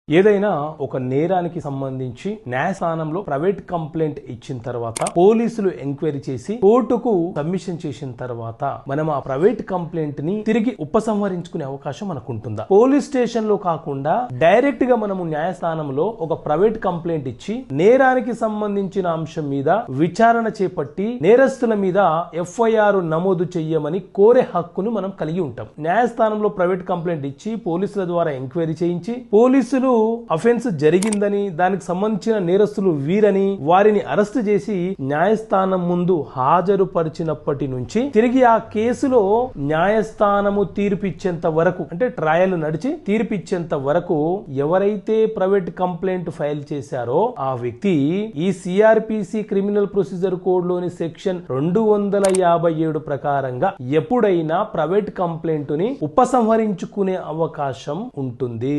ఏదైనా ఒక నేరానికి సంబంధించి న్యాయస్థానంలో ప్రైవేట్ కంప్లైంట్ ఇచ్చిన తర్వాత పోలీసులు ఎంక్వైరీ చేసి కోర్టుకు సబ్మిషన్ చేసిన తర్వాత మనం ఆ ప్రైవేట్ కంప్లైంట్ ని తిరిగి ఉపసంహరించుకునే అవకాశం మనకు ఉంటుందా? పోలీస్ స్టేషన్ లో కాకుండా డైరెక్ట్ గా మనము న్యాయస్థానంలో ఒక ప్రైవేట్ కంప్లైంట్ ఇచ్చి నేరానికి సంబంధించిన అంశం మీద విచారణ చేపట్టి నేరస్తుల మీద ఎఫ్ఐఆర్ నమోదు చెయ్యమని కోరే హక్కును మనం కలిగి ఉంటాం. న్యాయస్థానంలో ప్రైవేట్ కంప్లైంట్ ఇచ్చి పోలీసుల ద్వారా ఎంక్వైరీ చేయించి పోలీసులు అఫెన్స్ జరిగిందని దానికి సంబంధించిన నేరస్తులు వీరని వారిని అరెస్ట్ చేసి న్యాయస్థానం ముందు హాజరుపరిచినప్పటి నుంచి తిరిగి ఆ కేసులో న్యాయస్థానము తీర్పిచ్చేంత వరకు అంటే ట్రయల్ నడిచి తీర్పిచ్చేంత వరకు ఎవరైతే ప్రైవేట్ కంప్లైంట్ ఫైల్ చేశారో ఆ వ్యక్తి ఈ సిఆర్పిసి క్రిమినల్ ప్రొసీజర్ కోడ్ లోని సెక్షన్ 257 ప్రకారంగా ఎప్పుడైనా ప్రైవేట్ కంప్లైంట్ ని ఉపసంహరించుకునే అవకాశం ఉంటుంది.